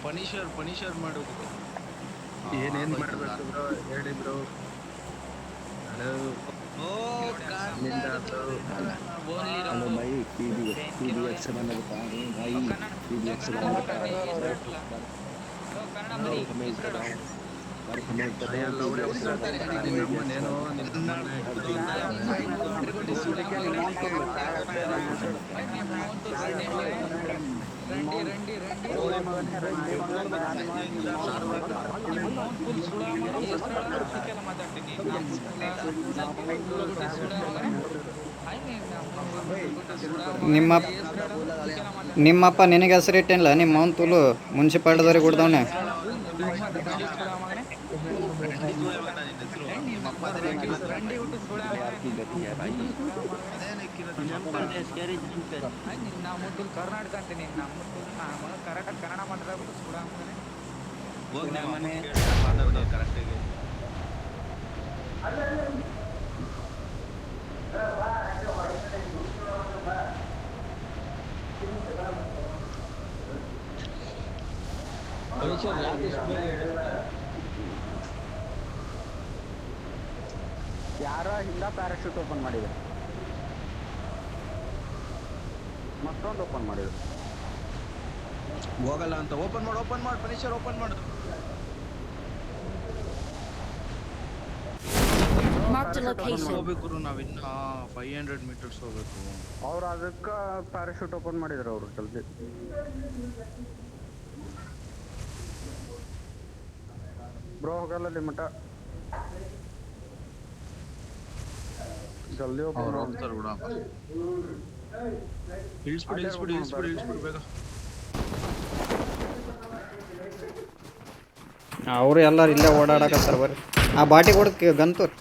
ಪನಿಷರ್ ಮಾಡೋದು ಏನೇನ್ ಮಾಡ್ಬೇಕು ಬ್ರೋ ಹೇಳಿ ಬ್ರೋ. ಹಲೋ हेलो भाई पीबीएक्स बंदा बता रहे हैं भाई पीबीएक्स बंदा बता रहे हैं कमेंट कर रहा हूँ पर कमेंट कर रहा हूँ ಲೌಡೆ पीबीएक्स ಉಸಿರಾಟ ನಿಮ್ಮಮ್ಮನೇನು ನಿಮ್ಮಮ್ಮನೆ ನಿಮ್ಮಪ್ಪ ನಿನಗೆ ಹೆಸರಿಟ್ಟಿಲ್ಲ ನಿಮ್ಮ ಅವನ್ ತುಳು ಮುನ್ಸಿಪಾಲ್ಟಿದವ್ರಿಗೆ ಕೊಡ್ದವನೆ. ಕರ್ನಾಟಕ ಅಂತೀನಿ ಕರೆಕ್ಟ್ ಕನ್ನಡ ಮಾತಾಡ್ಬಿಟ್ಟು ಸುಡ ಕರೆಕ್ಟಾಗಿ ಯಾರೋ ಹಿಂದ ಪ್ಯಾರಾಶೂಟ್ ಓಪನ್ ಮಾಡಿದ್ರು, ಮತ್ತೊಂದು ಓಪನ್ ಮಾಡಿದ್ರು. ಹೋಗಲ್ಲ ಅಂತ ಓಪನ್ ಮಾಡಿ ಫಿನಿಷರ್ ಓಪನ್ ಮಾಡು. ಹೋಗ್ಬೇಕು ನಾವಿನ್ನ 500 ಮೀಟರ್ಸ್ ಹೋಗ್ಬೇಕು. ಅವ್ರು ಅದಕ್ಕ ಪ್ಯಾರಾಶೂಟ್ ಓಪನ್ ಮಾಡಿದ್ರು ಅವರು ಜಲ್ದಿ. ಬ್ರೋ ಹೋಗಲ್ಲ ಮಠ ಜಲ್ದಿ ಅವ್ರು ಹೋಗ್ತಾರೆ ಬಿಡಪ್ಪ. ಇಳಿಸ್ಬಿಡಿ ಬೇಗ. ಅವರು ಎಲ್ಲರೂ ಇಲ್ಲೇ ಓಡಾಡಕತ್ತಾರ ಬರ್ರಿ. ಆ ಬಾಟಿ ಕೊಡಕ್ಕೆ ಗಂತೂರ್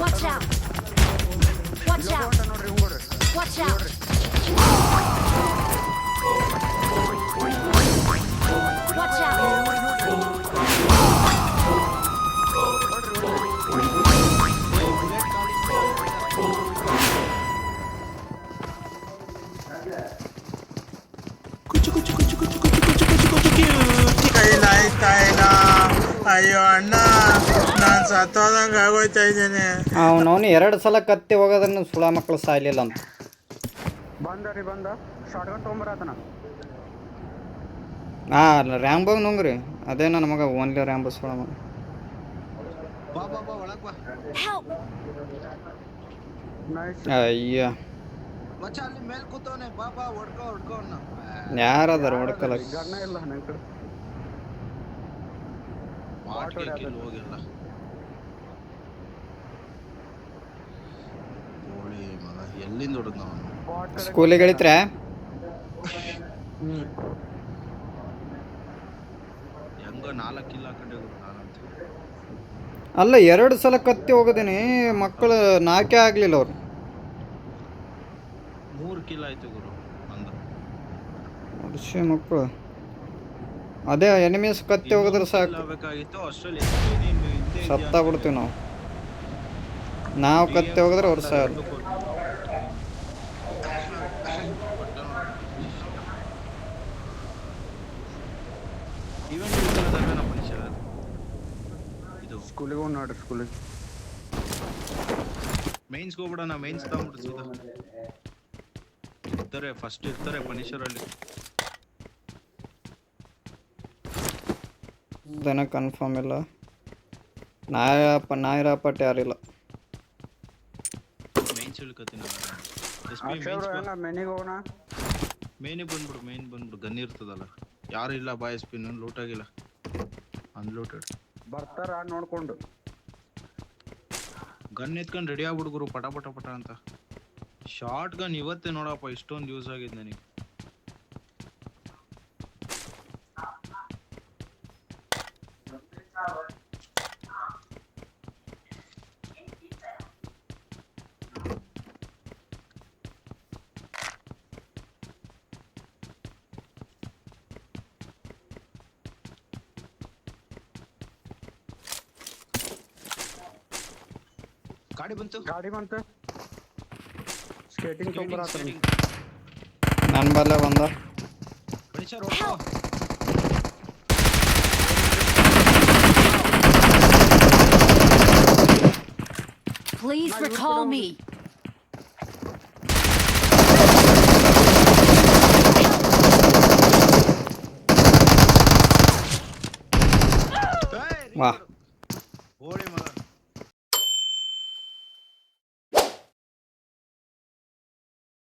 Watch out! Watch out! Watch out! Watch out! ಅಯ್ಯೋ ಅಣ್ಣ ನಾನು ಸತ್ತೋದಂಗೆ ಆಗೋಯ್ತಾ ಇದ್ದೇನೆ. ಅವನವನು 2 ಸಲ ಕತ್ತಿ ಹೋಗೋದನ್ನು ಸುಳ ಮಕ್ಕಳು ಸಾಯ್ಲಿಲ್ಲ ಅಂತ. ಬಂದ ಶಾರ್ಟ್ ಗನ್ ತೊಗೊಂಬರತನ. ರ್ಯಾಂಬೋಗ್ ನುಂಗ್ರಿ. ಅದೇ ನನ್ನ ಮಗ ಓನ್ಲಿ ರ್ಯಾಂಬೋ ಸುಳ ಮಗ. ಅಯ್ಯ ಯಾರದಾರ ಹೊಡ್ಕಲ್ಲ. ಎಲ್ಲಿಂದ ಹೊಡೆದ್ ನಾವು ಸ್ಕೂಲಿಗೆ ಹೇಳಿತ್ರ ಹೆಂಗೋ 4 ಕಿಲ್ ಹಾಕೊಂಡೆ ಅಲ್ಲ 2 ಸಲ ಕತ್ತಿ ಹೋಗೋದೇನೆ ಮಕ್ಕಳು 4 ಆಗ್ಲಿಲ್ಲ ಅವ್ರು. 3 ಕಿಲ್ ಆಯ್ತು ಗುರು ಅಂದ ವರ್ಷ ಮಕ್ಕಳು. ಅದೇ ಎನಿಮೀಸ್ ಕತ್ತಿ ಹೋಗಿದ್ರೆ ಸಾಕು, ಸತ್ತ ಬಿಡ್ತೀವಿ ನಾವು ಕತ್ತಿ ಹೋಗಿದ್ರೆ ಅವ್ರು ಸಾರು. ಸ್ಕೂಲಿಗೆ ಹೋಗಿ ನೋಡ್ರಿ. ಸ್ಕೂಲಿಗೆ ಮೈನ್ಸ್ಗೆ ಹೋಗ್ಬಿಡೋಣ. ಮೈನ್ಸ್ ತಗೊಂಡ್ಬಿಡ್ತು ಇರ್ತಾರೆ, ಫಸ್ಟ್ ಇರ್ತಾರೆ ಪನಿಷರಲ್ಲಿ. ಇದನ್ನ ಕನ್ಫರ್ಮ್ ಇಲ್ಲ. ನಾಯಿರಾಪಟ್ ಯಾರಿಲ್ಲ. ಮೈನ್ಸ್ ಹೇಳ್ಕತ್ತೀನಿ ಮೇನಿಗೆ ಬಂದ್ಬಿಡು. ಗನ್ ಇರ್ತದಲ್ಲ. ಯಾರು ಇಲ್ಲ ಬಾಯ್ ಸ್ಪಿನ್ ಲೂಟ್ ಆಗಿಲ್ಲ, ಅನ್ಲೂಟೆಡ್. ಬರ್ತಾರ ನೋಡ್ಕೊಂಡು ಗನ್ ಎತ್ಕೊಂಡು ರೆಡಿ ಆಗ್ಬಿಡು ಗುರು, ಪಟ ಅಂತ. ಶಾರ್ಟ್ ಗನ್ ಇವತ್ತೇ ನೋಡಪ್ಪ ಇಷ್ಟೊಂದು ಯೂಸ್ ಆಗಿದೆ ನನಗೆ. ಗಾಡಿ ಬಂತು ಗಾಡಿ ಬಂತ ಸ್ಕೇಟಿಂಗ್ ತೊಗೊಂಬರತ್ತ ನನ್ನ ಬಲ್ಲ ಬಂದ Ganesha road Please recall me. ವಾಹ್ ಹೋಳಿ ಮಗ